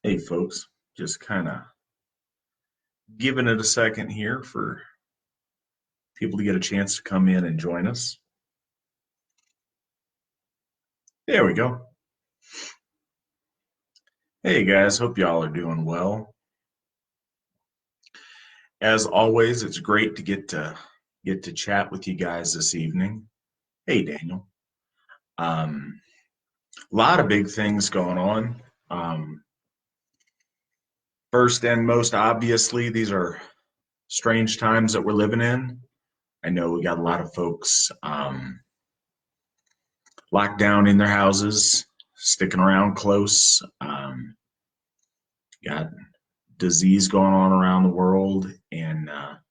Hey, folks, just kind of giving it a second here for people to get a chance to come in and join us. There we go. Hey, guys, hope y'all are doing well. As always, it's great to get to chat with you guys this evening. Hey, Daniel. Um, a lot of big things going on. First and most obviously, these are strange times that we're living in. I know we got a lot of folks locked down in their houses, sticking around close. Got disease going on around the world, and a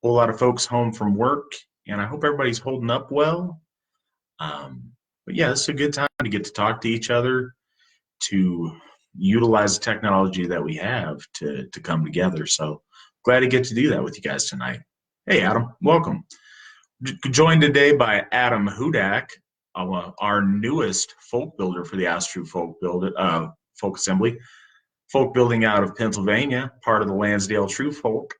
whole lot of folks home from work. And I hope everybody's holding up well. But yeah, this is a good time to get to talk to each other, to utilize the technology that we have to come together. So glad to get to do that with you guys tonight. Hey, Adam, welcome. Joined today by Adam Hudak, our newest folk builder for the Astru Folk Assembly. Folk building out of Pennsylvania, part of the Lansdale True Folk.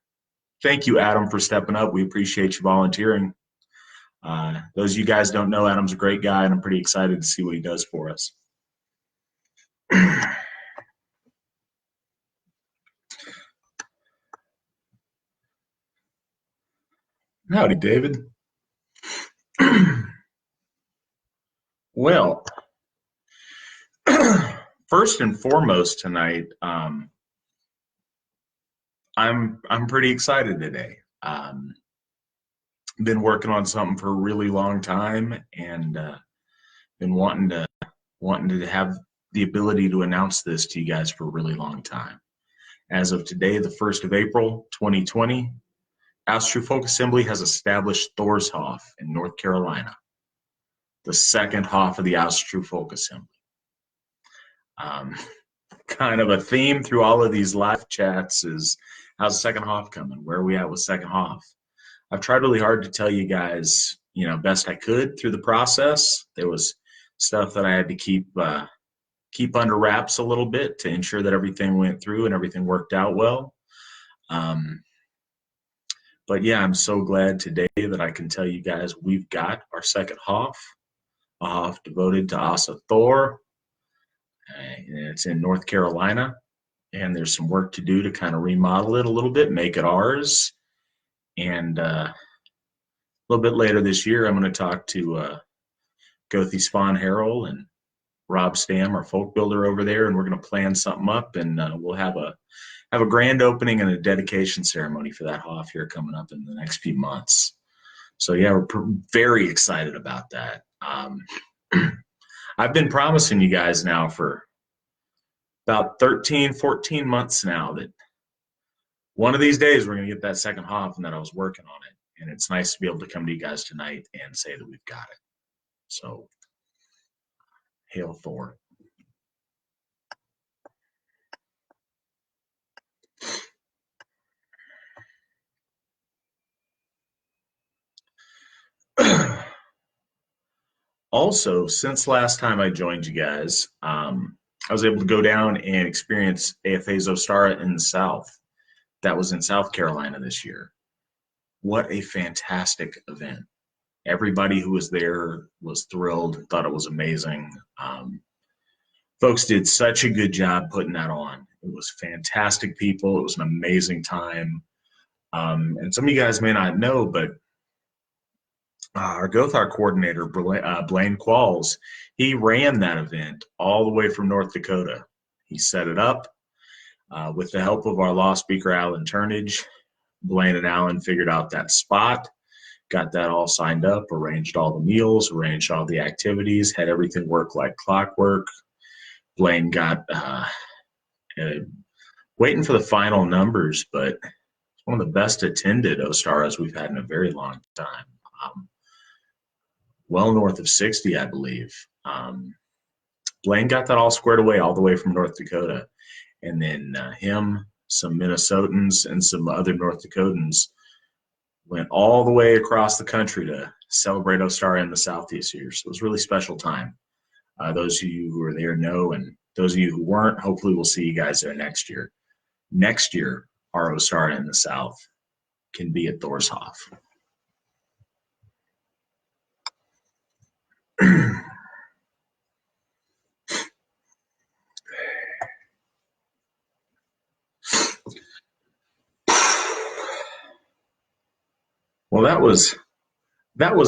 Thank you, Adam, for stepping up. We appreciate you volunteering. Those of you guys don't know, Adam's a great guy, and I'm pretty excited to see what he does for us. Howdy, David. Well, first and foremost tonight, I'm pretty excited today. Been working on something for a really long time, and been wanting to have the ability to announce this to you guys for a really long time. As of today, the 1st of April, 2020, Astru Folk Assembly has established Thorshof in North Carolina, the second Hof of the Astru Folk Assembly. Kind of a theme through all of these live chats is, how's the second Hof coming? Where are we at with second Hof? I've tried really hard to tell you guys, best I could through the process. There was stuff that I had to keep under wraps a little bit to ensure that everything went through and everything worked out well. But yeah, I'm so glad today that I can tell you guys we've got our second Hof, a Hof devoted to Asa Thor. And it's in North Carolina, and there's some work to do to kind of remodel it a little bit, make it ours. And a little bit later this year, I'm going to talk to Gothi Spawn Harrell and Rob Stam, our folk builder over there, and we're going to plan something up, and we'll have a grand opening and a dedication ceremony for that Hof here coming up in the next few months. So yeah, we're very excited about that. I've been promising you guys now for about 13, 14 months now that one of these days we're going to get that second Hof, and that I was working on it. And it's nice to be able to come to you guys tonight and say that we've got it. So, hail Thor. Also, since last time I joined you guys, I was able to go down and experience AFA Zostara in the South. That was in South Carolina this year. What a fantastic event. Everybody who was there was thrilled, thought it was amazing. Folks did such a good job putting that on. It was fantastic people. It was an amazing time. And some of you guys may not know, but our Gothar coordinator, Blaine Qualls, he ran that event all the way from North Dakota. He set it up with the help of our law speaker, Alan Turnage. Blaine and Alan figured out that spot, got that all signed up, arranged all the meals, arranged all the activities, had everything work like clockwork. Blaine got waiting for the final numbers, but it's one of the best attended Ostaras we've had in a very long time. Well north of 60, I believe. Blaine got that all squared away all the way from North Dakota. And then him, some Minnesotans, and some other North Dakotans went all the way across the country to celebrate Ostara in the South this year. So it was a really special time. Those of you who were there know, and Those of you who weren't, hopefully we'll see you guys there next year. Next year, our Ostara in the South can be at Thorshof. Well, that was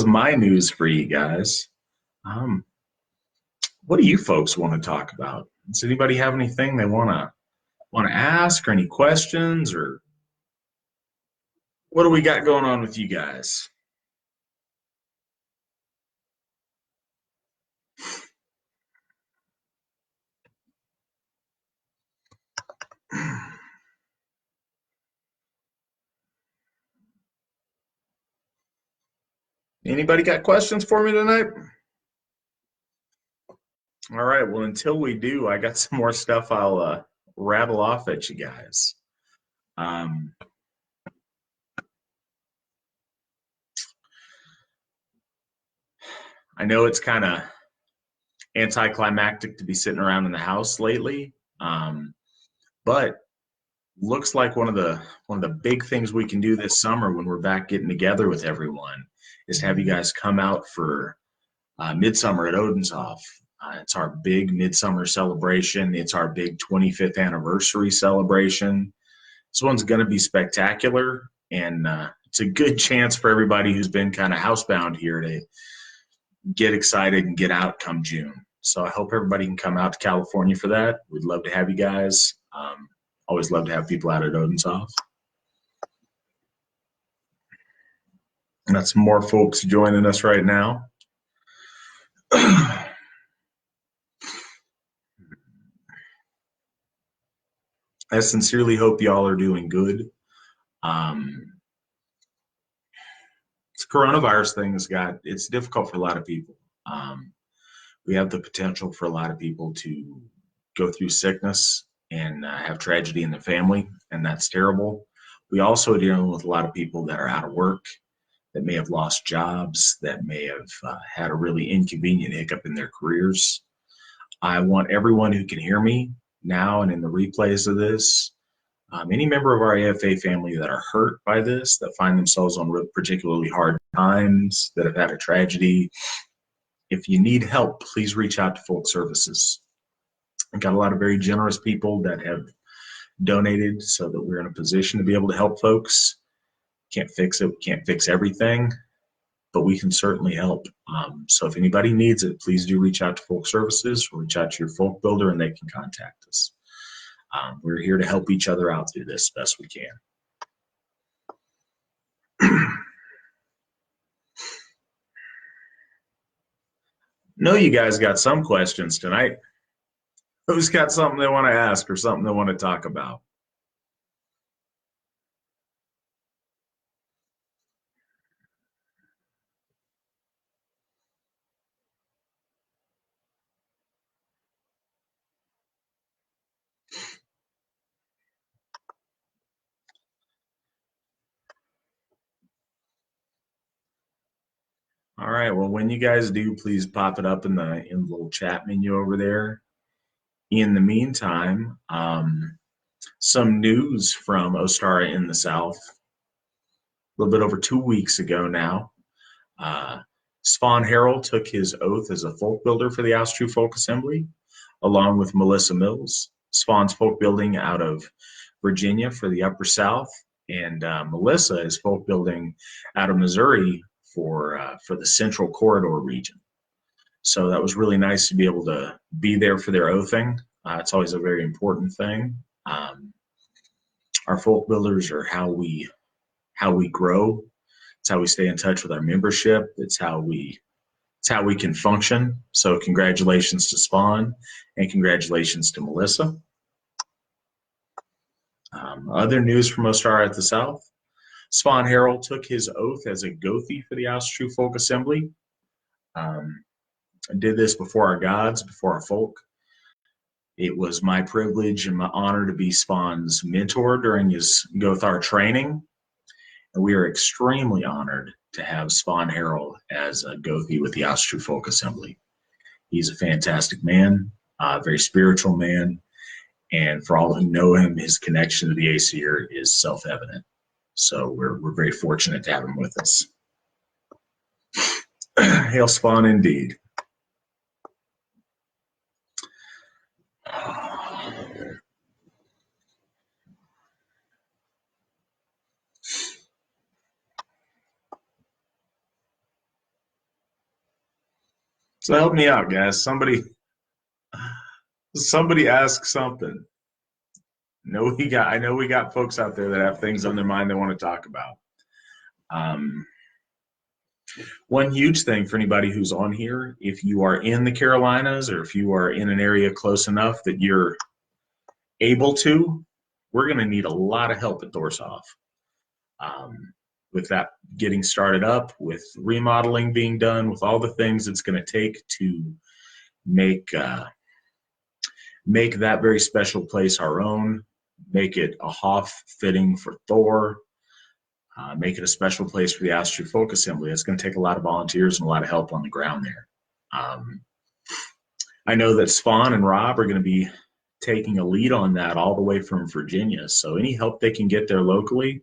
my news for you guys. Um, what do you folks want to talk about? Does anybody have anything they want to ask, or any questions, or what do we got going on with you guys? Anybody got questions for me tonight? All right. Well, until we do, I got some more stuff I'll rattle off at you guys. Um, I know it's kind of anticlimactic to be sitting around in the house lately, but looks like one of the big things we can do this summer when we're back getting together with everyone is have you guys come out for Midsummer at Odenshof. It's our big midsummer celebration. It's our big 25th anniversary celebration. This one's going to be spectacular, and it's a good chance for everybody who's been kind of housebound here to get excited and get out come June. So I hope everybody can come out to California for that. We'd love to have you guys. Always love to have people out at Odenshof. And that's more folks joining us right now. I sincerely hope y'all are doing good. This coronavirus thing it's difficult for a lot of people. We have the potential for a lot of people to go through sickness and have tragedy in the family, and that's terrible. We also are dealing with a lot of people that are out of work, that may have lost jobs, that may have had a really inconvenient hiccup in their careers. I want everyone who can hear me now and in the replays of this, any member of our AFA family that are hurt by this, that find themselves on particularly hard times, that have had a tragedy, if you need help, please reach out to Folk Services. We've got a lot of very generous people that have donated so that we're in a position to be able to help folks. Can't fix it, can't fix everything, but we can certainly help. So if anybody needs it, please do reach out to Folk Services, or reach out to your folk builder and they can contact us. We're here to help each other out through this best we can. Know you guys got some questions tonight. Who's got something they want to ask or something they want to talk about? All right. Well, when you guys do, please pop it up in the little chat menu over there. In the meantime, some news from Ostara in the South. A little bit over 2 weeks ago now, Spawn Harrell took his oath as a folk builder for the Austrian Folk Assembly, along with Melissa Mills. Spawn's folk building out of Virginia for the Upper South, and Melissa is folk building out of Missouri for the Central Corridor region. So that was really nice to be able to be there for their oathing. It's always a very important thing. Our folk builders are how we grow. It's how we stay in touch with our membership. It's how we can function. So congratulations to Spawn, and congratulations to Melissa. Other news from Ostara at the South. Spawn Harrell took his oath as a Gothi for the Austrian Folk Assembly. I did this before our gods, before our folk. It was my privilege and my honor to be Spawn's mentor during his Gothar training. And we are extremely honored to have Spawn Harrell as a Gothi with the Austrian Folk Assembly. He's a fantastic man. very spiritual man. And for all who know him, his connection to the ACER is self-evident. So we're very fortunate to have him with us. Hail Spawn indeed. So help me out, guys. Somebody ask something. I know we got folks out there that have things on their mind they want to talk about. One huge thing for anybody who's on here, if you are in the Carolinas or if you are in an area close enough that you're able to, we're going to need a lot of help at Thorshoff. With that getting started up, with remodeling being done, with all the things it's going to take to make that very special place our own, make it a Hoff fitting for Thor, make it a special place for the Astro Folk Assembly. It's going to take a lot of volunteers and a lot of help on the ground there. I know that Spawn and Rob are going to be taking a lead on that all the way from Virginia. So any help they can get there locally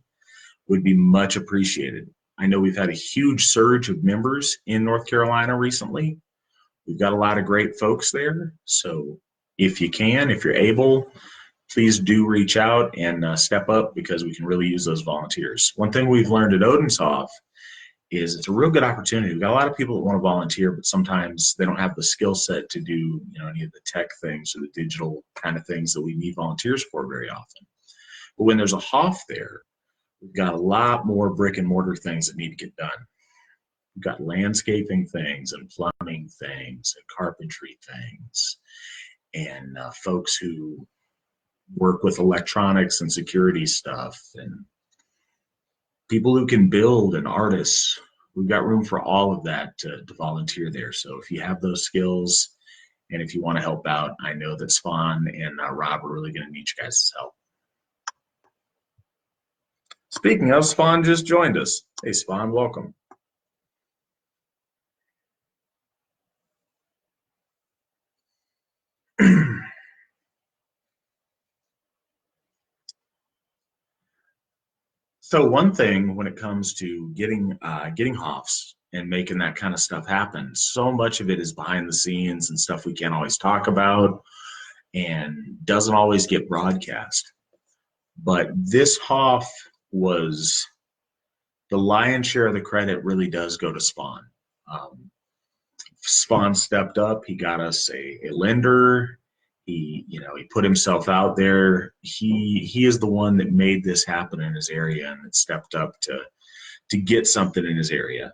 would be much appreciated. I know we've had a huge surge of members in North Carolina recently. We've got a lot of great folks there. So if you can, if you're able, please do reach out and step up, because we can really use those volunteers. One thing we've learned at Odenshoff is it's a real good opportunity. We've got a lot of people that want to volunteer, but sometimes they don't have the skill set to do any of the tech things or the digital kind of things that we need volunteers for very often. But when there's a Hoff there, we've got a lot more brick and mortar things that need to get done. We've got landscaping things and plumbing things and carpentry things, and folks who work with electronics and security stuff, and people who can build, and artists. We've got room for all of that to volunteer there. So if you have those skills and if you want to help out, I know that Spawn and Rob are really going to need you guys' help. Speaking of, Spawn just joined us. Hey, Spawn, welcome. So one thing when it comes to getting Hoffs and making that kind of stuff happen, so much of it is behind the scenes and stuff we can't always talk about and doesn't always get broadcast. But this Hoff was, the lion's share of the credit really does go to Spawn. Spawn stepped up. He got us a lender. He put himself out there. He is the one that made this happen in his area and that stepped up to get something in his area.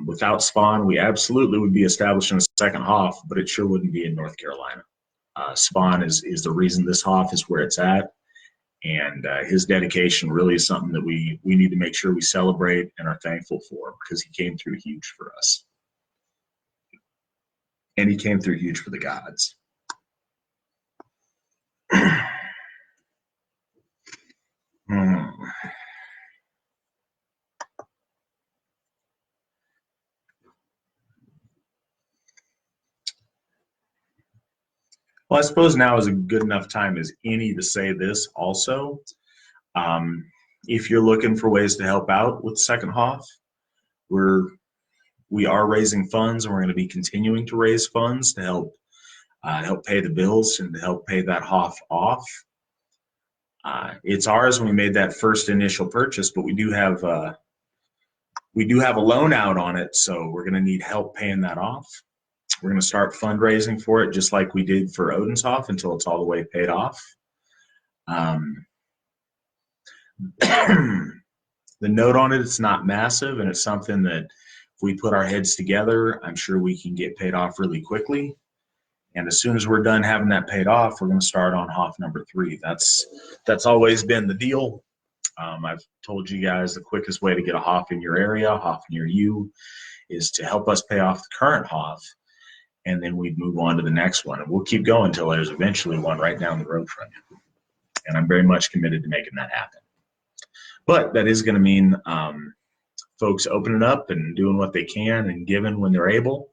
Without Spawn, we absolutely would be establishing a second Hoff, but it sure wouldn't be in North Carolina. Spawn is the reason this Hoff is where it's at, and his dedication really is something that we need to make sure we celebrate and are thankful for, because he came through huge for us. And he came through huge for the gods. Well, I suppose now is a good enough time as any to say this also. If you're looking for ways to help out with Second Hoff, we are raising funds, and we're going to be continuing to raise funds to help pay the bills and to help pay that Hoff off. It's ours when we made that first initial purchase, but we do have a loan out on it, so we're going to need help paying that off. We're going to start fundraising for it just like we did for Odenshoff until it's all the way paid off. The note on it's not massive, and it's something that if we put our heads together, I'm sure we can get paid off really quickly. And as soon as we're done having that paid off, we're going to start on Hoff number 3. That's always been the deal. I've told you guys the quickest way to get a Hoff in your area, Hoff near you, is to help us pay off the current Hoff, and then we'd move on to the next one. And we'll keep going until there's eventually one right down the road from you. And I'm very much committed to making that happen. But that is going to mean folks opening up and doing what they can and giving when they're able.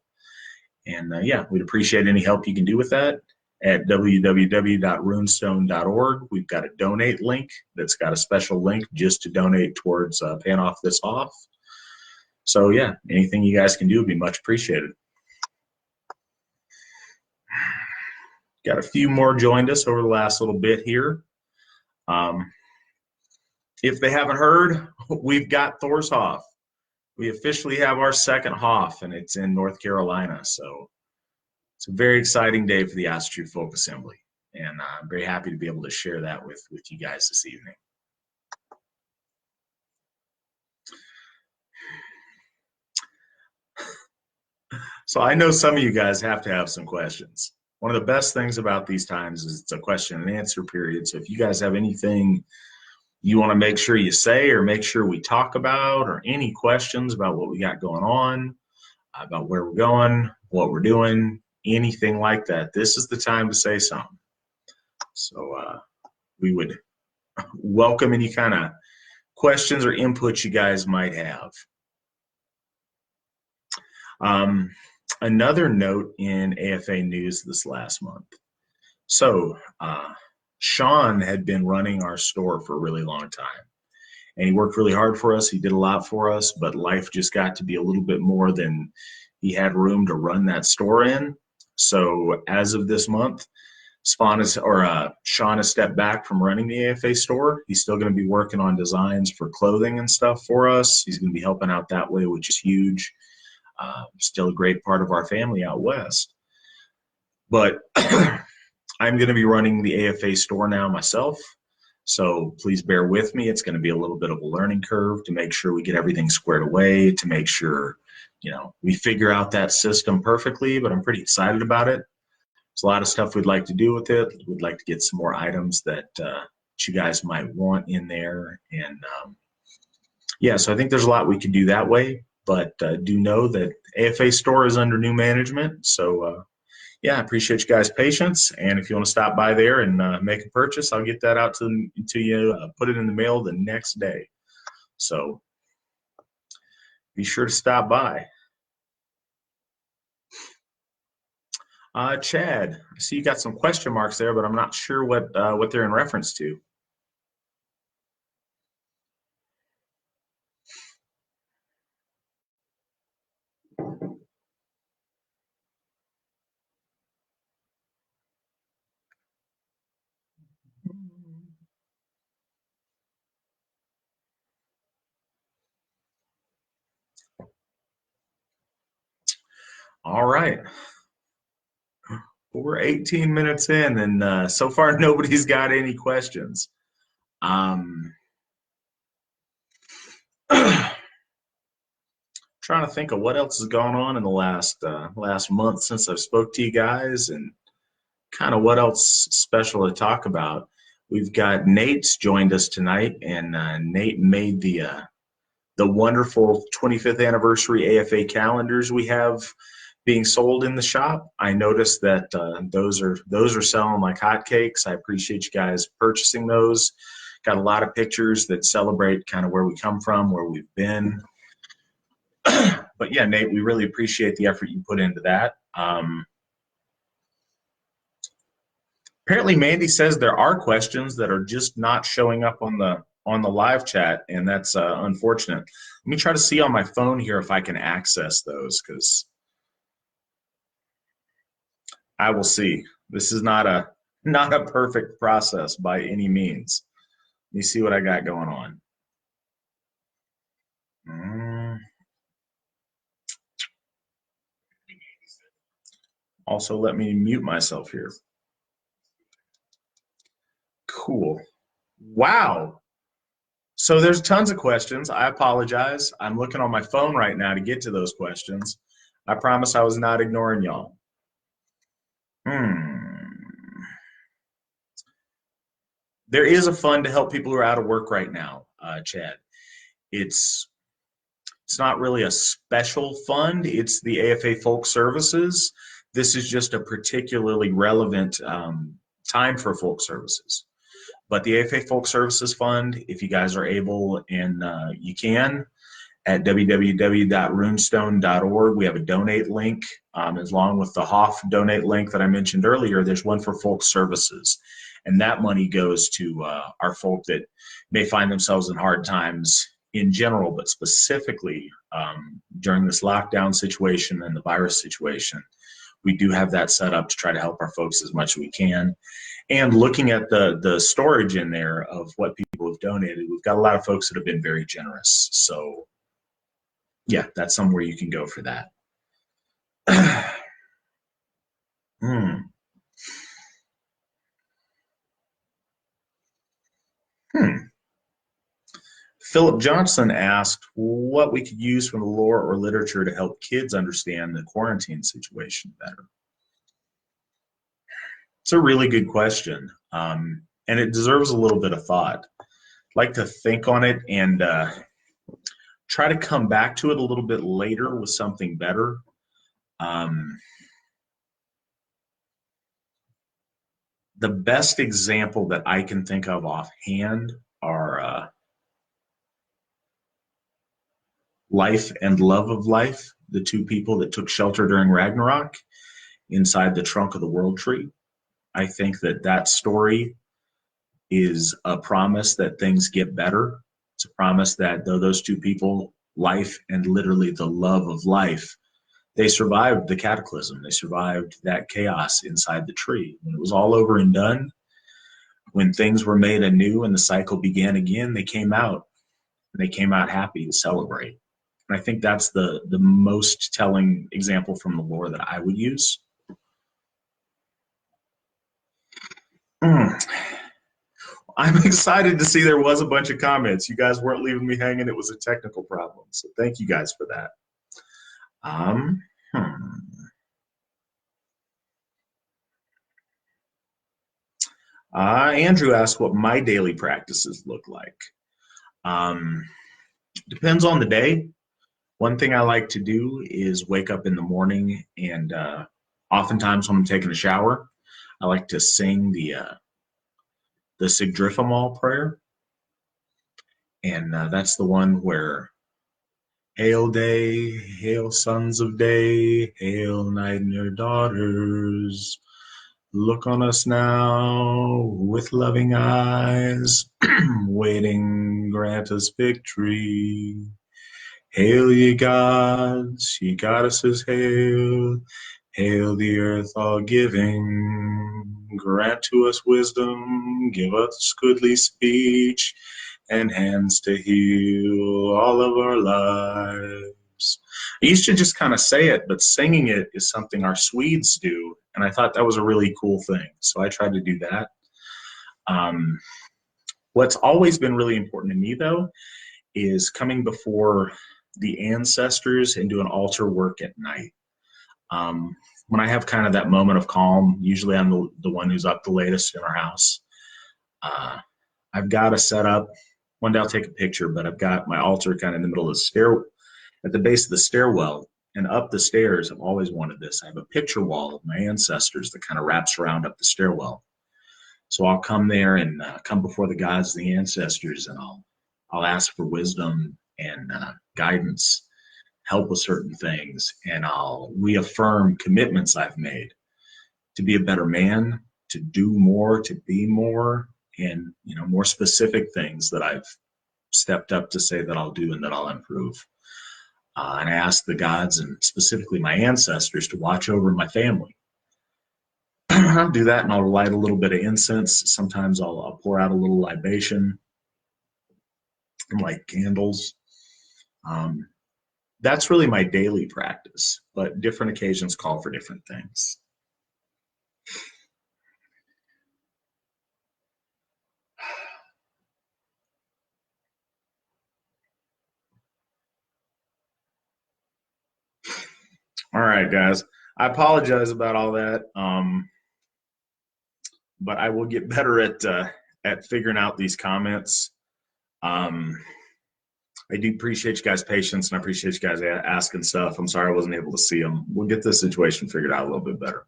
And yeah, we'd appreciate any help you can do with that at www.runestone.org. We've got a donate link that's got a special link just to donate towards paying off this off. So yeah, anything you guys can do would be much appreciated. Got a few more joined us over the last little bit here. If they haven't heard, we've got Thor's Hof. We officially have our second Hof, and it's in North Carolina. So it's a very exciting day for the Asatru Folk Assembly, and I'm very happy to be able to share that with you guys this evening. So I know some of you guys have to have some questions. One of the best things about these times is it's a question and answer period. So if you guys have anything you want to make sure you say or make sure we talk about, or any questions about what we got going on, about where we're going, what we're doing, anything like that, this is the time to say something. So we would welcome any kind of questions or input you guys might have. Another note in AFA news this last month. So Sean had been running our store for a really long time, and he worked really hard for us. He did a lot for us, but life just got to be a little bit more than he had room to run that store in. So as of this month, Sean has stepped back from running the AFA store. He's still going to be working on designs for clothing and stuff for us. He's going to be helping out that way, which is huge. Still a great part of our family out west. But I'm going to be running the AFA store now myself. So please bear with me. It's going to be a little bit of a learning curve to make sure we get everything squared away, to make sure, we figure out that system perfectly, but I'm pretty excited about it. There's a lot of stuff we'd like to do with it. We'd like to get some more items that you guys might want in there. And yeah, so I think there's a lot we can do that way, but do know that AFA store is under new management. So yeah, I appreciate you guys' patience. And if you want to stop by there and make a purchase, I'll get that out to you, put it in the mail the next day. So be sure to stop by. Chad, I see you got some question marks there, but I'm not sure what they're in reference to. All right. We're 18 minutes in, and so far nobody's got any questions. Trying to think of what else has gone on in the last month since I've spoke to you guys, and kind of what else special to talk about. We've got Nate's joined us tonight, and Nate made the wonderful 25th anniversary AFA calendars we have being sold in the shop. I noticed that those are selling like hotcakes. I appreciate you guys purchasing those. Got a lot of pictures that celebrate kind of where we come from, where we've been. But yeah, Nate, we really appreciate the effort you put into that. Apparently, Mandy says there are questions that are just not showing up on the live chat, and that's unfortunate. Let me try to see on my phone here if I can access those, because I will see. This is not a perfect process by any means. Let me see what I got going on. Also, let me mute myself here. Cool. Wow. So there's tons of questions. I apologize. I'm looking on my phone right now to get to those questions. I promise I was not ignoring y'all. There is a fund to help people who are out of work right now, Chad. It's not really a special fund. It's the AFA Folk Services. This is just a particularly relevant time for folk services. But the AFA Folk Services Fund, if you guys are able and you can, at www.runestone.org. We have a donate link, along with the Hoff donate link that I mentioned earlier. There's one for folk services, and that money goes to our folk that may find themselves in hard times in general, but specifically during this lockdown situation and the virus situation. We do have that set up to try to help our folks as much as we can. And looking at the storage in there of what people have donated, we've got a lot of folks that have been very generous. So yeah, that's somewhere you can go for that. hmm. Hmm. Philip Johnson asked what we could use from the lore or literature to help kids understand the quarantine situation better. It's a really good question, and it deserves a little bit of thought. I'd like to think on it and try to come back to it a little bit later with something better. The best example that I can think of offhand are Life and Love of Life, the two people that took shelter during Ragnarok inside the trunk of the World Tree. I think that story is a promise that things get better. It's a promise that though those two people, life and literally the love of life, they survived the cataclysm. They survived that chaos inside the tree. When it was all over and done, when things were made anew and the cycle began again, they came out, and they came out happy to celebrate. And I think that's the most telling example from the lore that I would use. I'm excited to see there was a bunch of comments. You guys weren't leaving me hanging. It was a technical problem. So thank you guys for that. Andrew asked what my daily practices look like. Depends on the day. One thing I like to do is wake up in the morning and oftentimes when I'm taking a shower, I like to sing the Sigdrifamal prayer. And that's the one where hail day, hail sons of day, hail night and your daughters. Look on us now with loving eyes, waiting, grant us victory. Hail ye gods, ye goddesses, hail. Hail the earth all giving. Grant to us wisdom, give us goodly speech, and hands to heal all of our lives. I used to just kind of say it, but singing it is something our Swedes do, and I thought that was a really cool thing. So I tried to do that. What's always been really important to me, though, is coming before the ancestors and doing altar work at night. When I have kind of that moment of calm, usually I'm the one who's up the latest in our house. I've got to set up. One day I'll take a picture, but I've got my altar kind of in the middle of the stair, at the base of the stairwell, and up the stairs. I've always wanted this. I have a picture wall of my ancestors that kind of wraps around up the stairwell. So I'll come there and come before the gods, the ancestors, and I'll ask for wisdom and guidance, help with certain things, and I'll reaffirm commitments I've made to be a better man, to do more, to be more, and more specific things that I've stepped up to say that I'll do and that I'll improve. And I ask the gods and specifically my ancestors to watch over my family. I'll do that, and I'll light a little bit of incense. Sometimes I'll pour out a little libation and light candles. That's really my daily practice, but different occasions call for different things. All right, guys. I apologize about all that, but I will get better at figuring out these comments. I do appreciate you guys' patience, and I appreciate you guys asking stuff. I'm sorry I wasn't able to see them. We'll get this situation figured out a little bit better.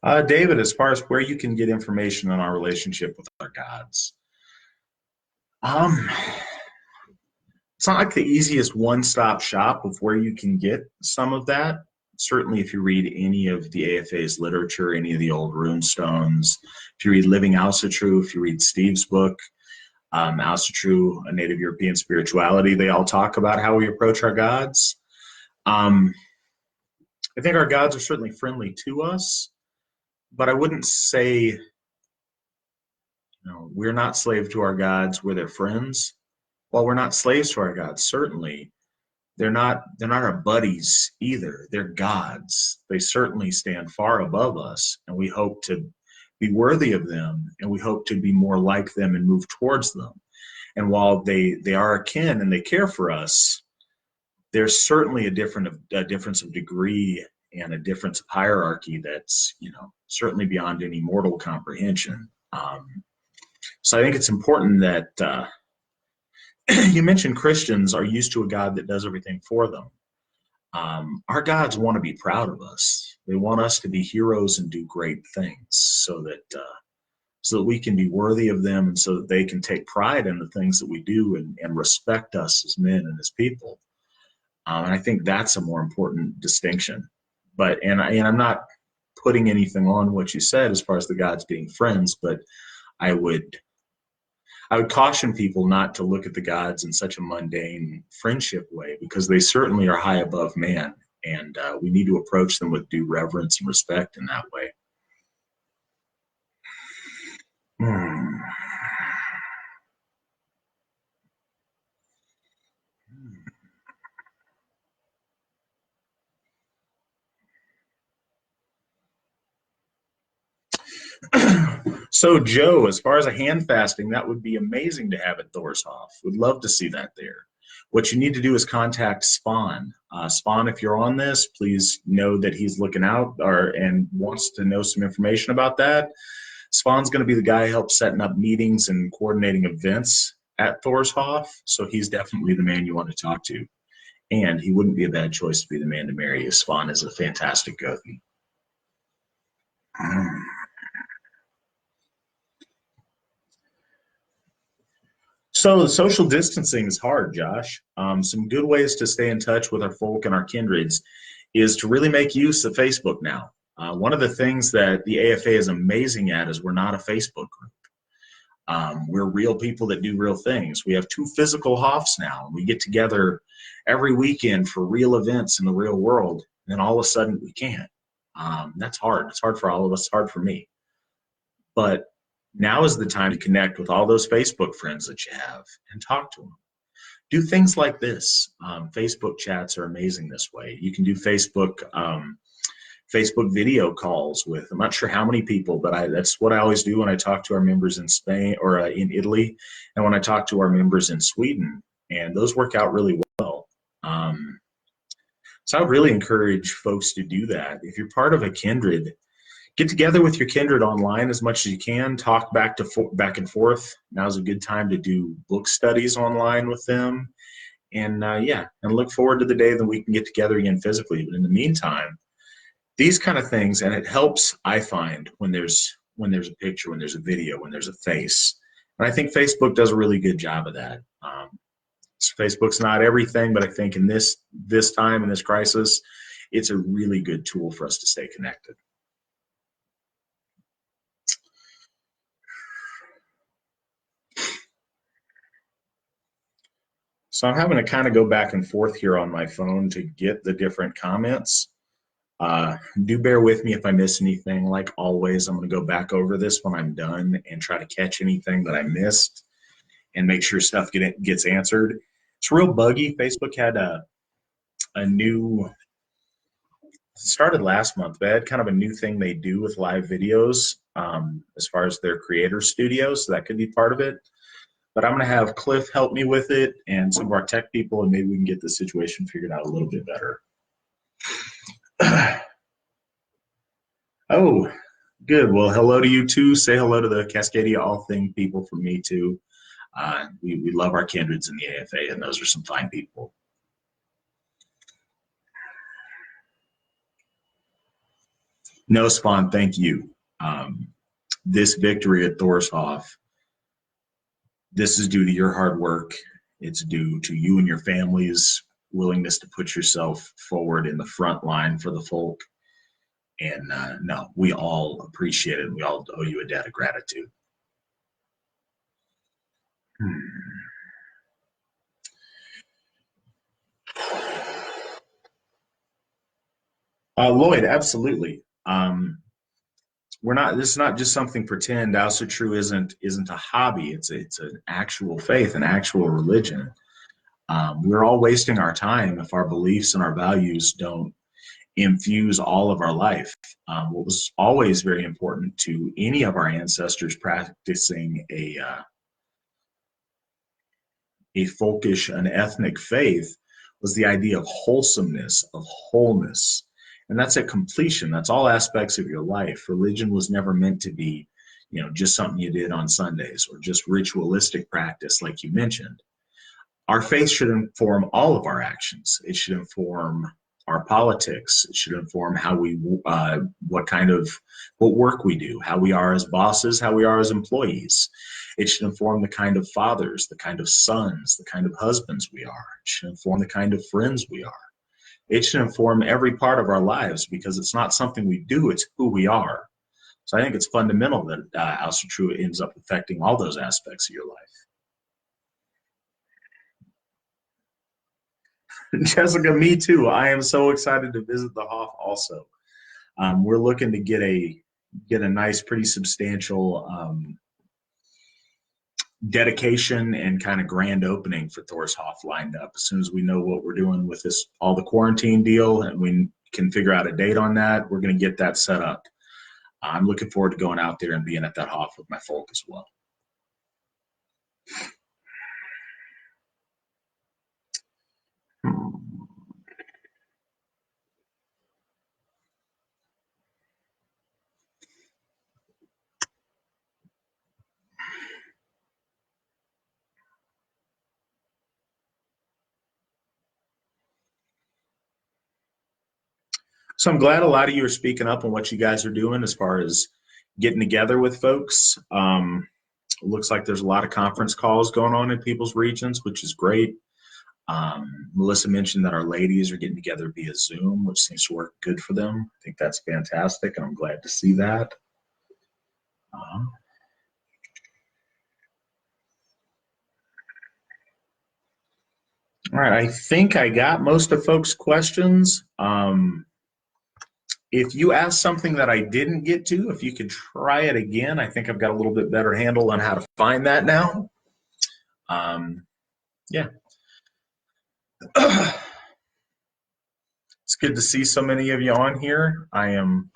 David, as far as where you can get information on our relationship with our gods, um, it's not like the easiest one-stop shop of where you can get some of that. Certainly, if you read any of the AFA's literature, any of the old rune stones, if you read Living Asatru, if you read Steve's book, Asatru, A Native European Spirituality, they all talk about how we approach our gods. Um, I think our gods are certainly friendly to us, but I wouldn't say, we're not slave to our gods, we're their friends. While we're not slaves to our gods, certainly they're not our buddies either. They're gods. They certainly stand far above us, and we hope to be worthy of them, and we hope to be more like them and move towards them. And while they are akin and they care for us, there's certainly a difference of degree and a difference of hierarchy that's certainly beyond any mortal comprehension. So I think it's important that you mentioned Christians are used to a God that does everything for them. Our gods want to be proud of us. They want us to be heroes and do great things, so that we can be worthy of them, and so that they can take pride in the things that we do and respect us as men and as people. And I think that's a more important distinction. But I'm not putting anything on what you said as far as the gods being friends, but I would I would caution people not to look at the gods in such a mundane friendship way, because they certainly are high above man, and we need to approach them with due reverence and respect in that way. Hmm. So, Joe, as far as a hand fasting, that would be amazing to have at Thorshoff. Would love to see that there. What you need to do is contact Spawn. Spawn, if you're on this, please know that he's looking out and wants to know some information about that. Spawn's going to be the guy who helps setting up meetings and coordinating events at Thorshoff, so he's definitely the man you want to talk to. And he wouldn't be a bad choice to be the man to marry you. Spawn is a fantastic Gothi. So the social distancing is hard, Josh. Some good ways to stay in touch with our folk and our kindreds is to really make use of Facebook now. One of the things that the AFA is amazing at is we're not a Facebook group. We're real people that do real things. We have two physical Hoffs now. We get together every weekend for real events in the real world, and then all of a sudden we can't. That's hard. It's hard for all of us. It's hard for me. But now is the time to connect with all those Facebook friends that you have and talk to them. Do things like this. Facebook chats are amazing this way. You can do Facebook video calls with, I'm not sure how many people, but that's what I always do when I talk to our members in Spain or in Italy, and when I talk to our members in Sweden, and those work out really well. So I would really encourage folks to do that. If you're part of a kindred, get together with your kindred online as much as you can. Talk back and forth. Now's a good time to do book studies online with them, and and look forward to the day that we can get together again physically. But in the meantime, these kind of things, and it helps, I find, when there's a picture, when there's a video, when there's a face, and I think Facebook does a really good job of that. Facebook's not everything, but I think in this time, in this crisis, it's a really good tool for us to stay connected. So I'm having to kind of go back and forth here on my phone to get the different comments. Do bear with me if I miss anything. Like always, I'm going to go back over this when I'm done and try to catch anything that I missed and make sure stuff gets answered. It's real buggy. Facebook had a new, started last month, but they had kind of a new thing they do with live videos as far as their creator studio, so that could be part of it. But I'm going to have Cliff help me with it and some of our tech people, and maybe we can get the situation figured out a little bit better. Oh, good. Well, hello to you too. Say hello to the Cascadia All Thing people from me too. We love our kindreds in the AFA, and those are some fine people. No, Spawn, thank you. This victory at Thorshoff, this is due to your hard work. It's due to you and your family's willingness to put yourself forward in the front line for the folk. And no, we all appreciate it. We all owe you a debt of gratitude. Lloyd, absolutely. We're not. This is not just something pretend. Also True isn't a hobby. It's an actual faith, an actual religion. We're all wasting our time if our beliefs and our values don't infuse all of our life. What was always very important to any of our ancestors practicing a folkish, an ethnic faith was the idea of wholesomeness, of wholeness. And that's at completion. That's all aspects of your life. Religion was never meant to be, just something you did on Sundays or just ritualistic practice, like you mentioned. Our faith should inform all of our actions. It should inform our politics. It should inform how what work we do, how we are as bosses, how we are as employees. It should inform the kind of fathers, the kind of sons, the kind of husbands we are. It should inform the kind of friends we are. It should inform every part of our lives because it's not something we do, it's who we are. So I think it's fundamental that House of True ends up affecting all those aspects of your life. Jessica, me too. I am so excited to visit the Hoff also. We're looking to get a nice, pretty substantial dedication and kind of grand opening for Thorshoff lined up as soon as we know what we're doing with all the quarantine deal and we can figure out a date on that. We're going to get that set up. I'm looking forward to going out there and being at that Hoff with my folk as well. So I'm glad a lot of you are speaking up on what you guys are doing as far as getting together with folks. It looks like there's a lot of conference calls going on in people's regions, which is great. Melissa mentioned that our ladies are getting together via Zoom, which seems to work good for them. I think that's fantastic, and I'm glad to see that. All right, I think I got most of folks' questions. If you asked something that I didn't get to, if you could try it again, I think I've got a little bit better handle on how to find that now. Yeah. It's good to see so many of you on here. I don't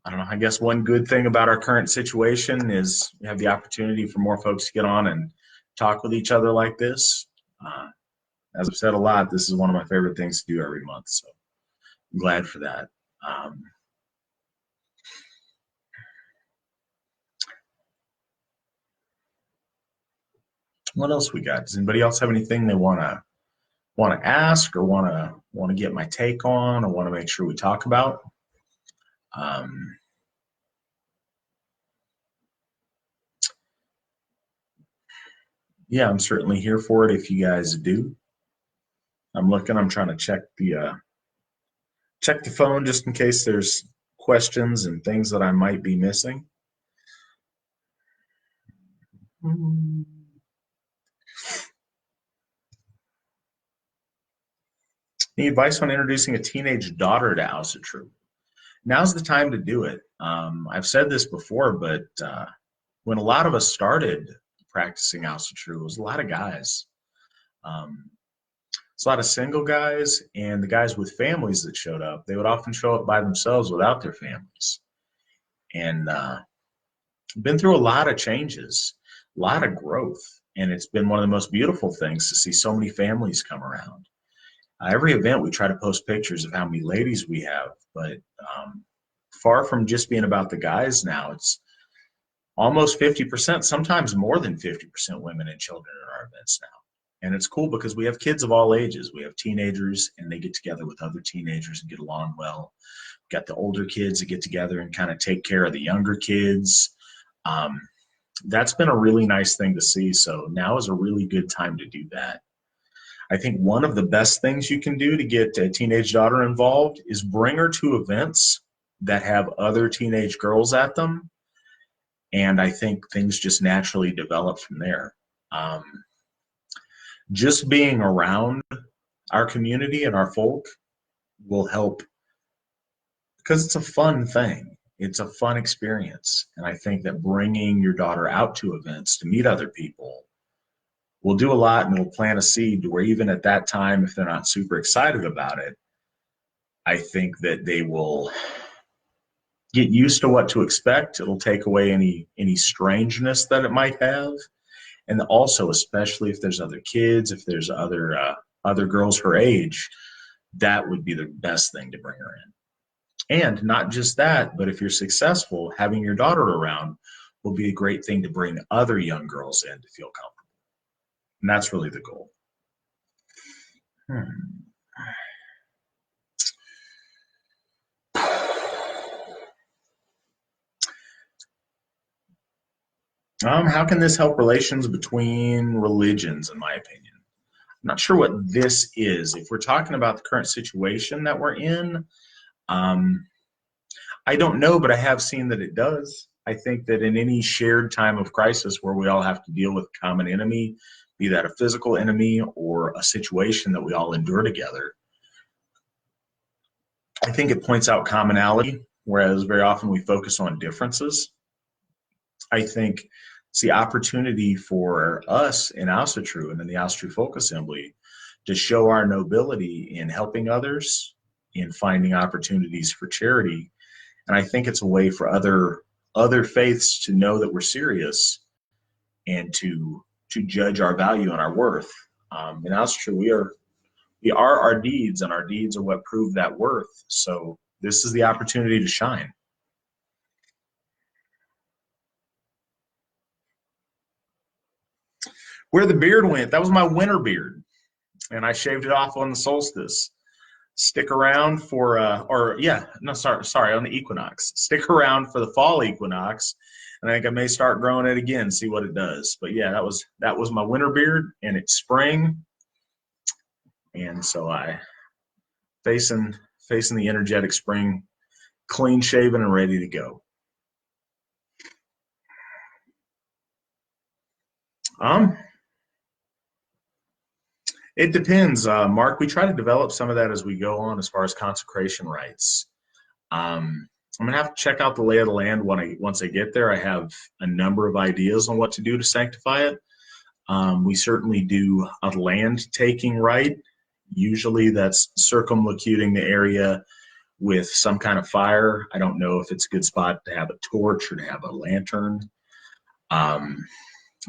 know, I guess one good thing about our current situation is we have the opportunity for more folks to get on and talk with each other like this. As I've said a lot, this is one of my favorite things to do every month, so I'm glad for that. What else we got? Does anybody else have anything they want to ask or want to get my take on or want to make sure we talk about? Yeah, I'm certainly here for it if you guys do. I'm trying to check the phone just in case there's questions and things that I might be missing. Any advice on introducing a teenage daughter to House of True? Now's the time to do it. I've said this before, but when a lot of us started practicing House of True, it was a lot of guys. It's a lot of single guys and the guys with families that showed up. They would often show up by themselves without their families. And been through a lot of changes, a lot of growth. And it's been one of the most beautiful things to see so many families come around. Every event, we try to post pictures of how many ladies we have, but far from just being about the guys now, it's almost 50%, sometimes more than 50% women and children at our events now. And it's cool because we have kids of all ages. We have teenagers and they get together with other teenagers and get along well. got the older kids that get together and kind of take care of the younger kids. Um, that's been a really nice thing to see. So now is a really good time to do that. I think one of the best things you can do to get a teenage daughter involved is bring her to events that have other teenage girls at them. And I think things just naturally develop from there. Um, just being around our community and our folk will help because it's a fun thing. It's a fun experience. And I think that bringing your daughter out to events to meet other people will do a lot, and will plant a seed to where even at that time, if they're not super excited about it, I think that they will get used to what to expect. It'll take away any strangeness that it might have. And also, especially if there's other kids, if there's other girls her age, that would be the best thing to bring her in. And not just that, but if you're successful, having your daughter around will be a great thing to bring other young girls in to feel comfortable. And that's really the goal. How can this help relations between religions, in my opinion? I'm not sure what this is. If we're talking about the current situation that we're in, I don't know, but I have seen that it does. I think that in any shared time of crisis where we all have to deal with a common enemy, be that a physical enemy or a situation that we all endure together, I think it points out commonality, whereas very often we focus on differences. I think it's the opportunity for us in Austatru and in the Austatru Folk Assembly to show our nobility in helping others, in finding opportunities for charity. And I think it's a way for other faiths to know that we're serious and to judge our value and our worth. In Austatru, we are our deeds, and our deeds are what prove that worth. So this is the opportunity to shine. Where the beard went, that was my winter beard, and I shaved it off on the solstice. Stick around for, sorry, on the equinox. Stick around for the fall equinox, and I think I may start growing it again, see what it does. But yeah, that was my winter beard, and it's spring, and so I facing the energetic spring, clean shaven and ready to go. It depends, Mark. We try to develop some of that as we go on, as far as consecration rites. I'm gonna have to check out the lay of the land once I get there. I have a number of ideas on what to do to sanctify it. We certainly do a land taking rite. Usually that's circumlocuting the area with some kind of fire. I don't know if it's a good spot to have a torch or to have a lantern.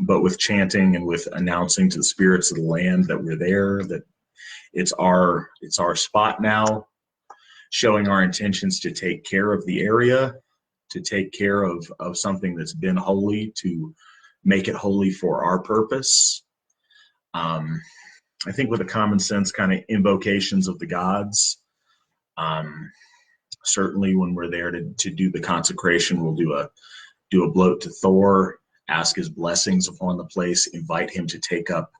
But with chanting and with announcing to the spirits of the land that we're there, that it's our spot now, showing our intentions to take care of the area, to take care of something that's been holy, to make it holy for our purpose. I think with a common sense kind of invocations of the gods, certainly when we're there to do the consecration, we'll do a bloat to Thor, ask his blessings upon the place, invite him to take up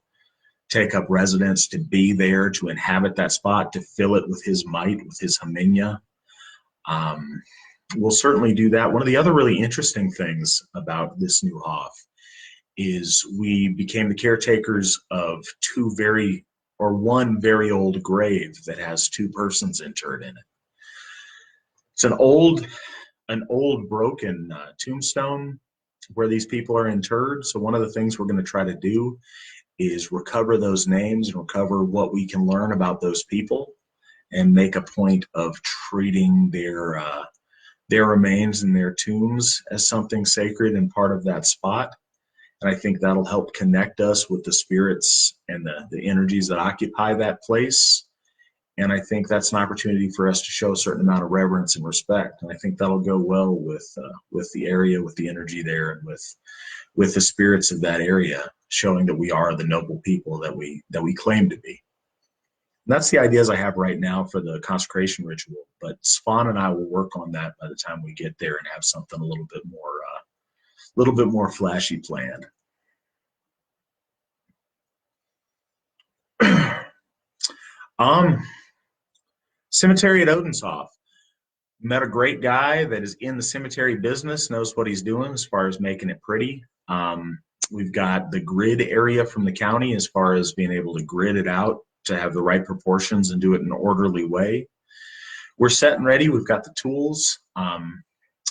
residence, to be there, to inhabit that spot, to fill it with his might, with his Haminya. We'll certainly do that. One of the other really interesting things about this new Hof is we became the caretakers of one very old grave that has two persons interred in it. It's an old broken tombstone where these people are interred. So one of the things we're going to try to do is recover those names and recover what we can learn about those people, and make a point of treating their remains in their tombs as something sacred and part of that spot. And I think that'll help connect us with the spirits and the energies that occupy that place. And I think that's an opportunity for us to show a certain amount of reverence and respect. And I think that'll go well with the area, with the energy there, and with the spirits of that area, showing that we are the noble people that we claim to be. That's the ideas I have right now for the consecration ritual. But Spawn and I will work on that by the time we get there and have something a little bit more flashy planned. Cemetery at Odenshoff. Met a great guy that is in the cemetery business, knows what he's doing as far as making it pretty. We've got the grid area from the county as far as being able to grid it out to have the right proportions and do it in an orderly way. We're set and ready. We've got the tools.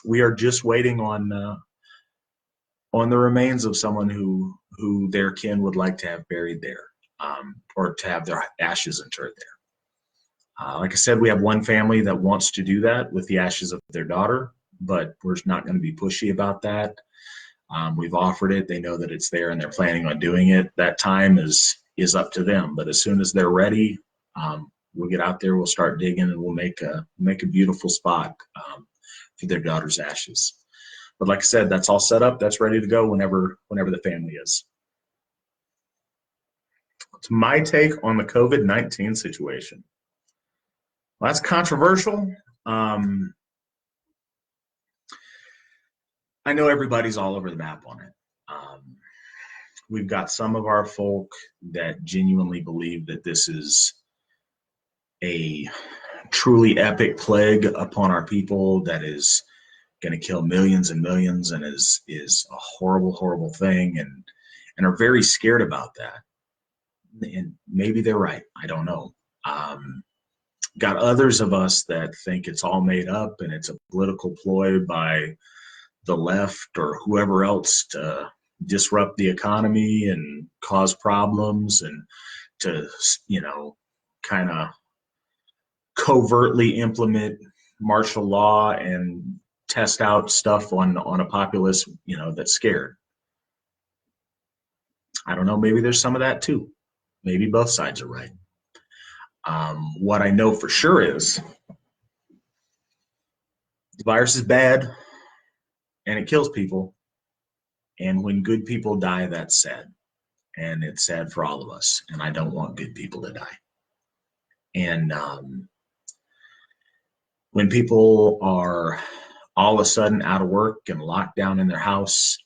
We are just waiting on the remains of someone who their kin would like to have buried there, or to have their ashes interred there. Like I said, we have one family that wants to do that with the ashes of their daughter, but we're not going to be pushy about that. We've offered it. They know that it's there and they're planning on doing it. That time is up to them. But as soon as they're ready, we'll get out there, we'll start digging, and we'll make a beautiful spot for their daughter's ashes. But like I said, that's all set up. That's ready to go whenever the family is. It's my take on the COVID-19 situation. Well, that's controversial. I know everybody's all over the map on it. We've got some of our folk that genuinely believe that this is a truly epic plague upon our people that is going to kill millions and millions and is a horrible, horrible thing, and are very scared about that. And maybe they're right. I don't know. Got others of us that think it's all made up and it's a political ploy by the left or whoever else to disrupt the economy and cause problems and to, kind of covertly implement martial law and test out stuff on a populace, that's scared. I don't know. Maybe there's some of that too. Maybe both sides are right. What I know for sure is the virus is bad and it kills people. And when good people die, that's sad. And it's sad for all of us. And I don't want good people to die. And when people are all of a sudden out of work and locked down in their house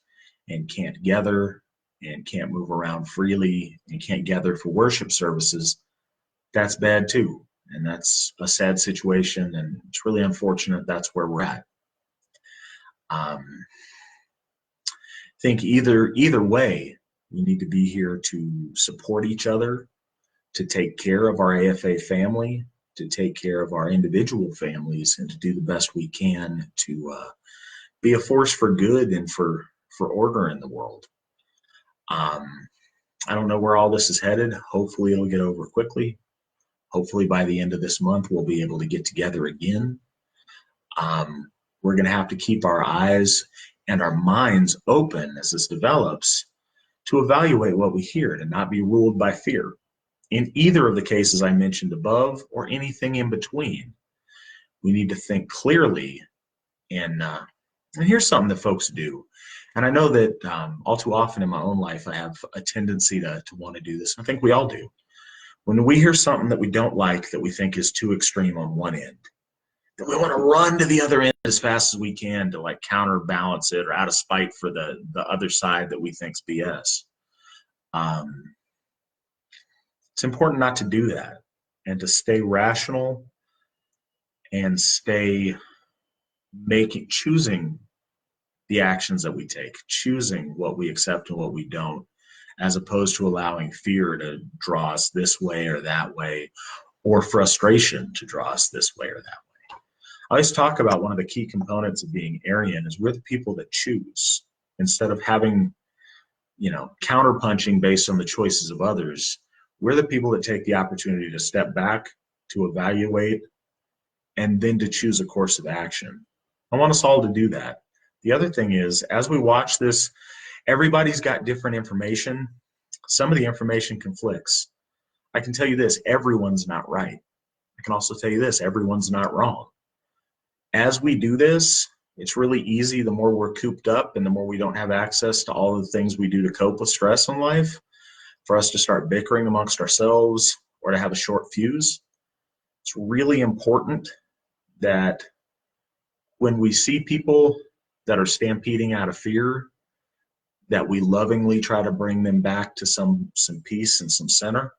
and can't gather and can't move around freely and can't gather for worship services, that's bad too. And that's a sad situation, and it's really unfortunate that's where we're at. I think either way, we need to be here to support each other, to take care of our AFA family, to take care of our individual families, and to do the best we can to be a force for good and for order in the world. I don't know where all this is headed. Hopefully it'll get over quickly. Hopefully by the end of this month, we'll be able to get together again. We're going to have to keep our eyes and our minds open as this develops to evaluate what we hear and not be ruled by fear. In either of the cases I mentioned above or anything in between, we need to think clearly. And here's something that folks do. And I know that all too often in my own life, I have a tendency to want to do this. I think we all do. When we hear something that we don't like, that we think is too extreme on one end, that we want to run to the other end as fast as we can to like counterbalance it or out of spite for the other side that we think's BS. It's important not to do that and to stay rational and stay choosing the actions that we take, choosing what we accept and what we don't, as opposed to allowing fear to draw us this way or that way, or frustration to draw us this way or that way. I always talk about one of the key components of being Aryan is we're the people that choose. Instead of having, counterpunching based on the choices of others, we're the people that take the opportunity to step back, to evaluate, and then to choose a course of action. I want us all to do that. The other thing is, as we watch this, everybody's got different information. Some of the information conflicts. I can tell you this, everyone's not right. I can also tell you this, everyone's not wrong. As we do this, it's really easy, the more we're cooped up and the more we don't have access to all of the things we do to cope with stress in life, for us to start bickering amongst ourselves or to have a short fuse. It's really important that when we see people that are stampeding out of fear, that we lovingly try to bring them back to some peace and some center.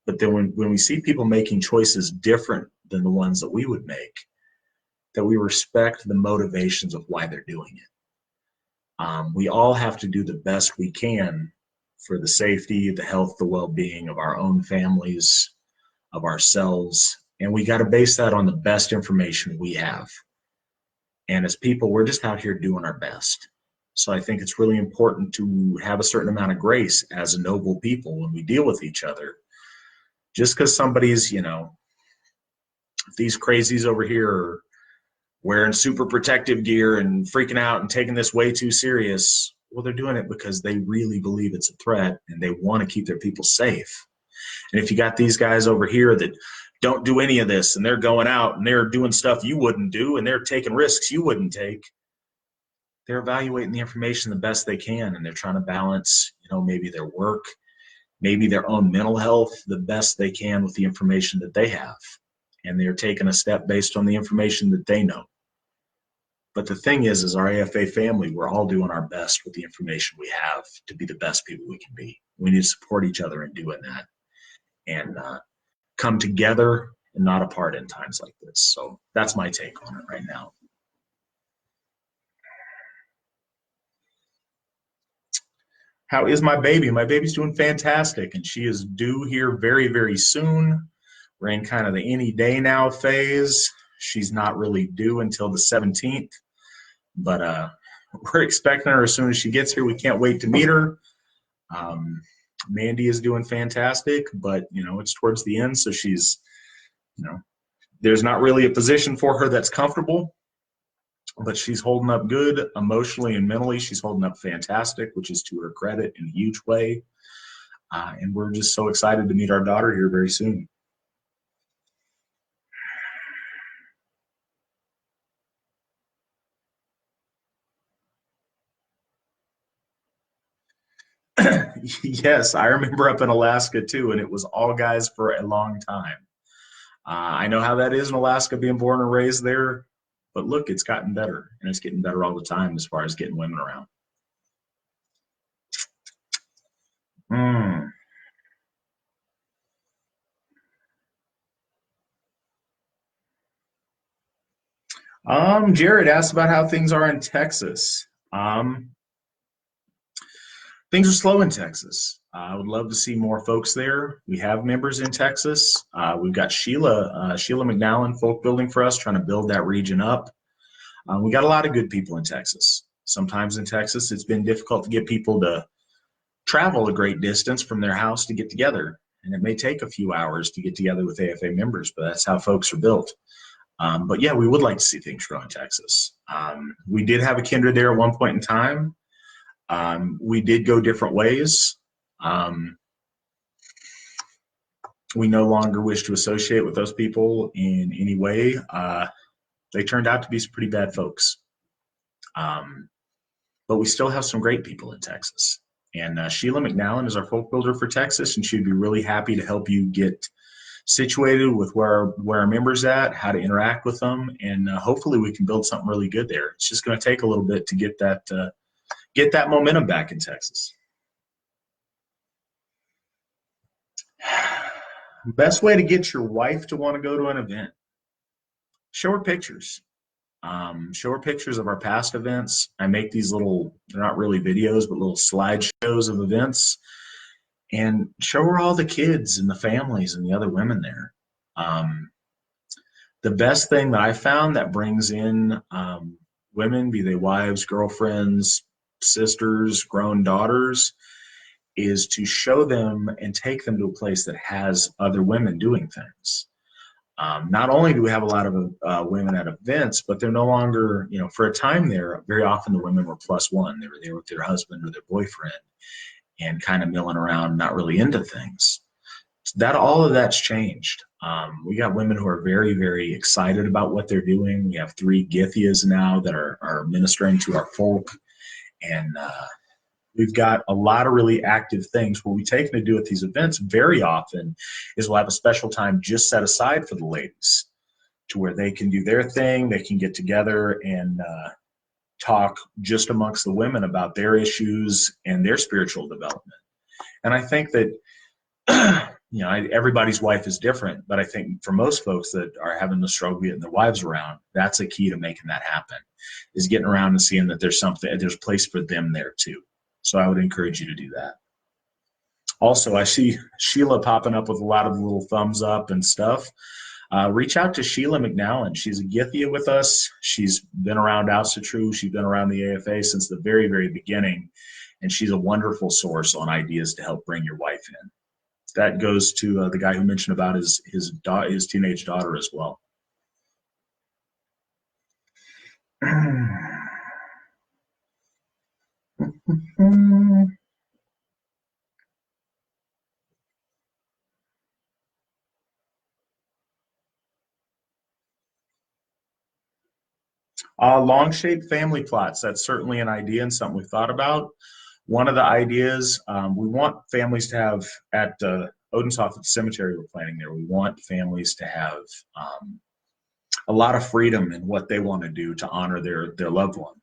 But then when we see people making choices different than the ones that we would make, that we respect the motivations of why they're doing it. We all have to do the best we can for the safety, the health, the well-being of our own families, of ourselves, and we got to base that on the best information we have. And as people, we're just out here doing our best. So I think it's really important to have a certain amount of grace as a noble people when we deal with each other. Just because somebody's, these crazies over here are wearing super protective gear and freaking out and taking this way too serious, well, they're doing it because they really believe it's a threat and they want to keep their people safe. And if you got these guys over here that don't do any of this and they're going out and they're doing stuff you wouldn't do and they're taking risks you wouldn't take, they're evaluating the information the best they can, and they're trying to balance, maybe their work, maybe their own mental health the best they can with the information that they have. And they're taking a step based on the information that they know. But the thing is, as our AFA family, we're all doing our best with the information we have to be the best people we can be. We need to support each other in doing that and come together and not apart in times like this. So that's my take on it right now. How is my baby? My baby's doing fantastic, and she is due here very, very soon. We're in kind of the any day now phase. She's not really due until the 17th, but we're expecting her as soon as she gets here. We can't wait to meet her. Mandy is doing fantastic, but, it's towards the end, so she's, there's not really a position for her that's comfortable. But she's holding up good emotionally and mentally. She's holding up fantastic, which is to her credit in a huge way. And we're just so excited to meet our daughter here very soon. Yes, I remember up in Alaska too, and it was all guys for a long time. I know how that is in Alaska, being born and raised there. But look, it's gotten better, and it's getting better all the time as far as getting women around. Jared asked about how things are in Texas. Things are slow in Texas. I would love to see more folks there. We have members in Texas. We've got Sheila McNallen folk building for us, trying to build that region up. We got a lot of good people in Texas. Sometimes in Texas, it's been difficult to get people to travel a great distance from their house to get together. And it may take a few hours to get together with AFA members, but that's how folks are built. But yeah, we would like to see things grow in Texas. We did have a kindred there at one point in time. We did go different ways. We no longer wish to associate with those people in any way. They turned out to be some pretty bad folks. But we still have some great people in Texas. And Sheila McNallen is our folk builder for Texas, and she'd be really happy to help you get situated with where our members at, how to interact with them, and hopefully we can build something really good there. It's just going to take a little bit to get that momentum back in Texas. Best way to get your wife to want to go to an event: show her pictures. Show her pictures of our past events. I make these little, they're not really videos, but little slideshows of events, and show her all the kids and the families and the other women there. The best thing that I found that brings in women, be they wives, girlfriends, sisters, grown daughters, is to show them and take them to a place that has other women doing things. Not only do we have a lot of women at events, but they're no longer, for a time there, very often the women were plus one. They were there with their husband or their boyfriend and kind of milling around, not really into things. All of that's changed. We got women who are very, very excited about what they're doing. We have 3 Githias now that are ministering to our folk. And We've got a lot of really active things. What we take to do at these events very often is we'll have a special time just set aside for the ladies to where they can do their thing. They can get together and talk just amongst the women about their issues and their spiritual development. And I think that, everybody's wife is different, but I think for most folks that are having the struggle getting their wives around, that's a key to making that happen, is getting around and seeing that there's a place for them there too. So I would encourage you to do that. Also, I see Sheila popping up with a lot of little thumbs up and stuff. Reach out to Sheila McNallen. She's a Githia with us. She's been around Oustatru. She's been around the AFA since the very, very beginning. And she's a wonderful source on ideas to help bring your wife in. That goes to the guy who mentioned about his teenage daughter as well. Long-shaped family plots, that's certainly an idea and something we've thought about. One of the ideas, we want families to have at Odenshoff at the cemetery we're planning there, we want families to have a lot of freedom in what they want to do to honor their loved one.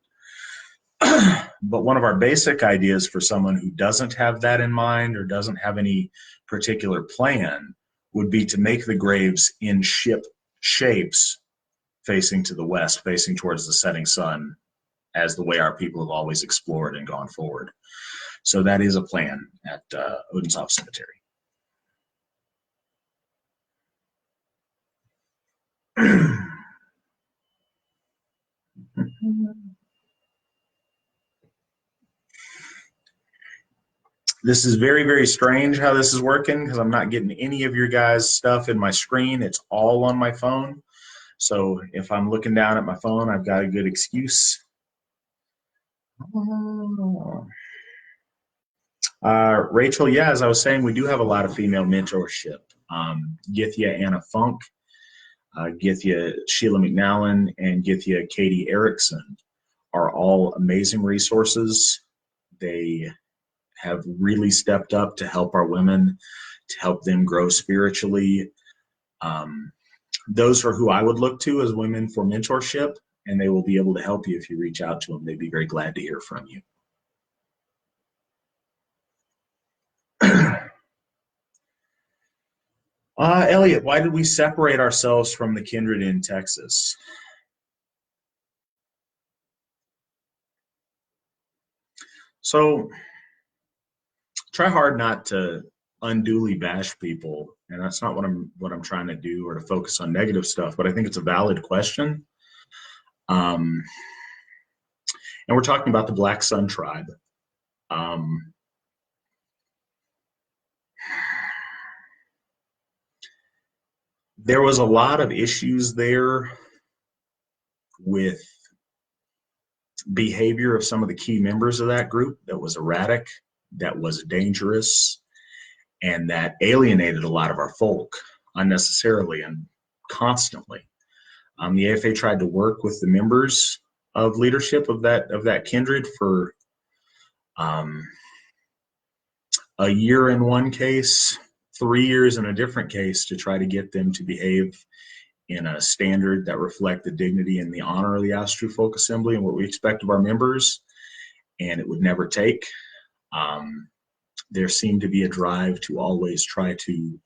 But one of our basic ideas for someone who doesn't have that in mind or doesn't have any particular plan would be to make the graves in shapes facing to the west, facing towards the setting sun, as the way our people have always explored and gone forward. So that is a plan at Odenshoff Cemetery. This is very, very strange how this is working because I'm not getting any of your guys' stuff in my screen. It's all on my phone. So if I'm looking down at my phone, I've got a good excuse. Rachel, yeah, as I was saying, we do have a lot of female mentorship. Githia Anna Funk, Githia Sheila McNallen, and Githia Katie Erickson are all amazing resources. They have really stepped up to help our women, to help them grow spiritually. Those are who I would look to as women for mentorship, and they will be able to help you if you reach out to them. They'd be very glad to hear from you. Elliot, why did we separate ourselves from the kindred in Texas? So try hard not to unduly bash people, and that's not what I'm trying to do, or to focus on negative stuff, but I think it's a valid question. And we're talking about the Black Sun tribe. There was a lot of issues there with behavior of some of the key members of that group that was erratic, that was dangerous, and that alienated a lot of our folk unnecessarily and constantly. The AFA tried to work with the members of leadership of that kindred for a year in one case, 3 years in a different case, to try to get them to behave in a standard that reflect the dignity and the honor of the Oustatru Folk Assembly and what we expect of our members, and it would never take. There seemed to be a drive to always try to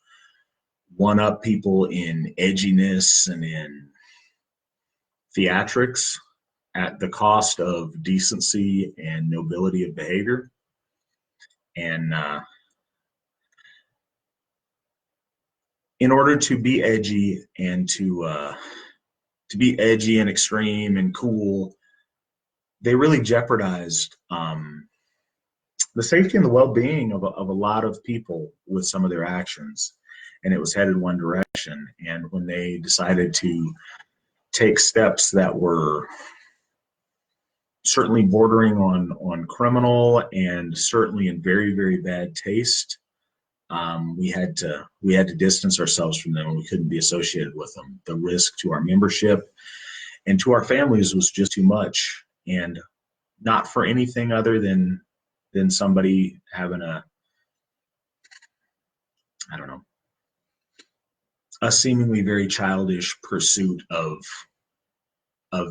one-up people in edginess and in theatrics at the cost of decency and nobility of behavior. And in order to be edgy and to be edgy and extreme and cool, they really jeopardized the safety and the well-being of a lot of people with some of their actions, and it was headed one direction. And when they decided to take steps that were certainly bordering on criminal and certainly in very, very bad taste, we had to distance ourselves from them, and we couldn't be associated with them. The risk to our membership and to our families was just too much, and not for anything other than than somebody having a, I don't know, a seemingly very childish pursuit of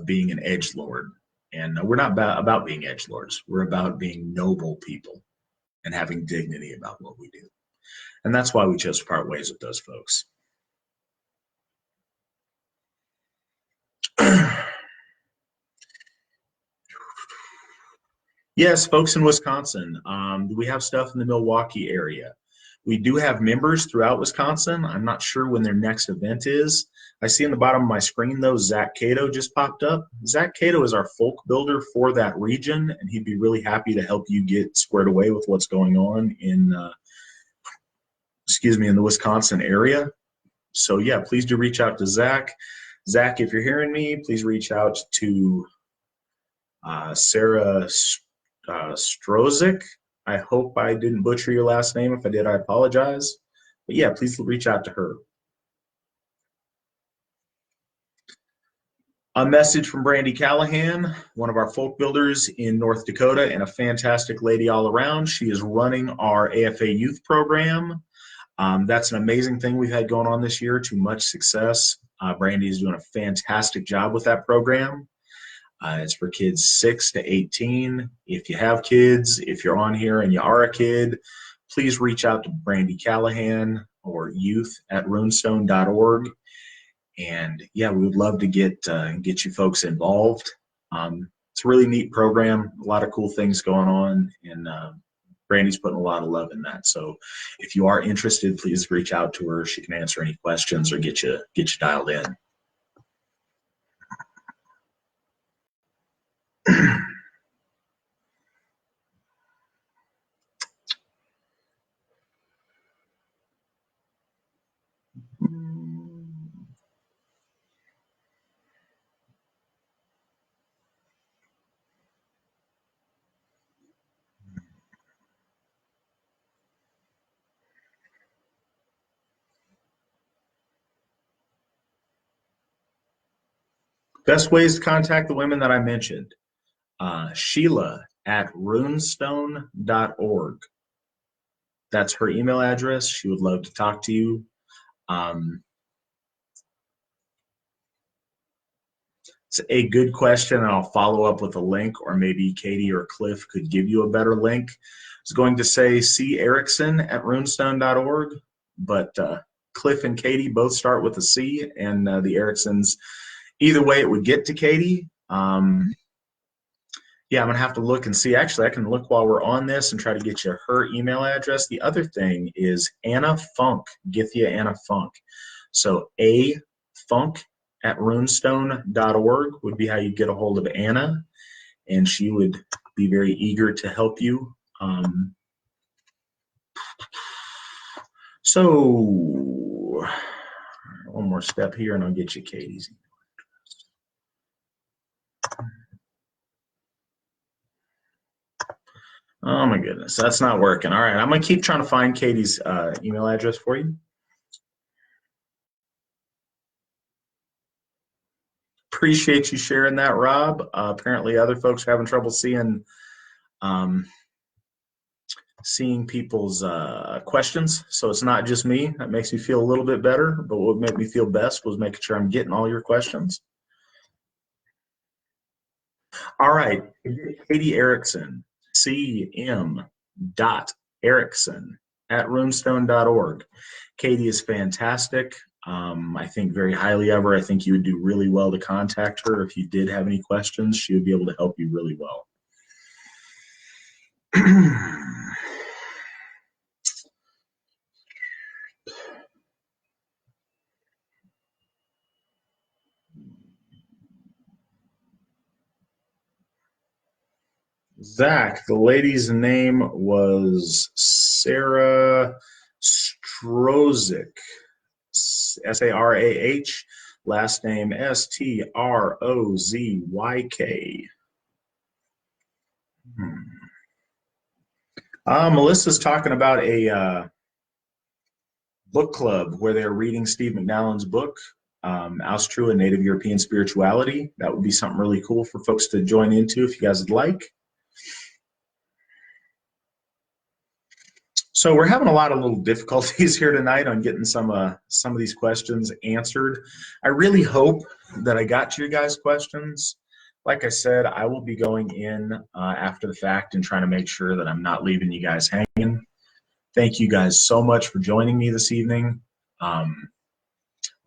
being an edgelord. And we're not about being edgelords. We're about being noble people and having dignity about what we do. And that's why we chose to part ways with those folks. Yes, folks in Wisconsin. We have stuff in the Milwaukee area. We do have members throughout Wisconsin. I'm not sure when their next event is. I see in the bottom of my screen, though, Zach Cato just popped up. Zach Cato is our folk builder for that region, and he'd be really happy to help you get squared away with what's going on in, in the Wisconsin area. So, yeah, please do reach out to Zach. Zach, if you're hearing me, please reach out to Sarah Strozik. I hope I didn't butcher your last name. If I did, I apologize. But yeah, please reach out to her. A message from Brandy Callahan, one of our folk builders in North Dakota and a fantastic lady all around. She is running our AFA youth program. That's an amazing thing we've had going on this year to much success. Brandy is doing a fantastic job with that program. It's for kids 6 to 18. If you have kids, if you're on here and you are a kid, please reach out to Brandy Callahan or youth@runestone.org. And yeah, we would love to get you folks involved. It's a really neat program, a lot of cool things going on, and Brandy's putting a lot of love in that. So if you are interested, please reach out to her. She can answer any questions or get you dialed in. Best ways to contact the women that I mentioned. Sheila at runestone.org. That's her email address. She would love to talk to you. It's a good question, and I'll follow up with a link, or maybe Katie or Cliff could give you a better link. I was going to say C. Erickson at runestone.org, but Cliff and Katie both start with a C, and the Ericksons, either way, it would get to Katie. Yeah, I'm going to have to look and see. Actually, I can look while we're on this and try to get you her email address. The other thing is Anna Funk, Githia Anna Funk. So A Funk at runestone.org would be how you get a hold of Anna, and she would be very eager to help you. So one more step here, and I'll get you Katie's email. Oh my goodness, that's not working. All right, I'm gonna keep trying to find Katie's email address for you. Appreciate you sharing that, Rob. Apparently other folks are having trouble seeing people's questions, so it's not just me. That makes me feel a little bit better, but what made me feel best was making sure I'm getting all your questions. All right, Katie Erickson, cm.erickson@runestone.org. Katie is fantastic. I think very highly of her. I think you would do really well to contact her. If you did have any questions, she would be able to help you really well. Zach, the lady's name was Sarah Strozik, Sarah, last name Strozyk. Melissa's talking about a book club where they're reading Steve McNallen's book, Austrua and Native European Spirituality. That would be something really cool for folks to join into if you guys would like. So we're having a lot of little difficulties here tonight on getting some of these questions answered. I really hope that I got to your guys' questions. Like I said, I will be going in after the fact and trying to make sure that I'm not leaving you guys hanging. Thank you guys so much for joining me this evening.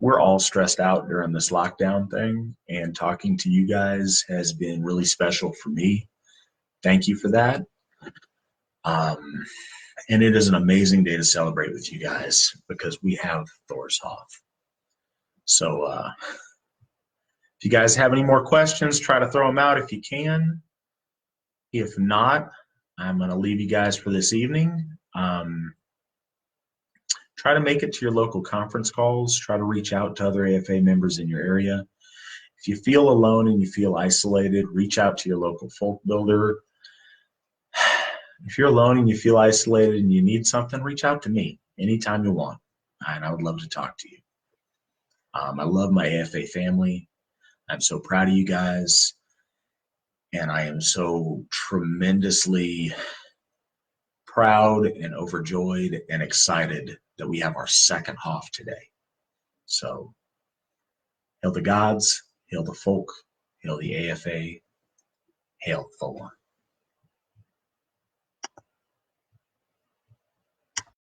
We're all stressed out during this lockdown thing, and talking to you guys has been really special for me. Thank you for that. And it is an amazing day to celebrate with you guys because we have Thorshoff. So if you guys have any more questions, try to throw them out if you can. If not, I'm going to leave you guys for this evening. Try to make it to your local conference calls. Try to reach out to other AFA members in your area. If you feel alone and you feel isolated, reach out to your local folk builder. If you're alone and you feel isolated and you need something, reach out to me anytime you want, and I would love to talk to you. I love my AFA family. I'm so proud of you guys, and I am so tremendously proud and overjoyed and excited that we have our second Hoff today. So, hail the gods, hail the folk, hail the AFA, hail Thor.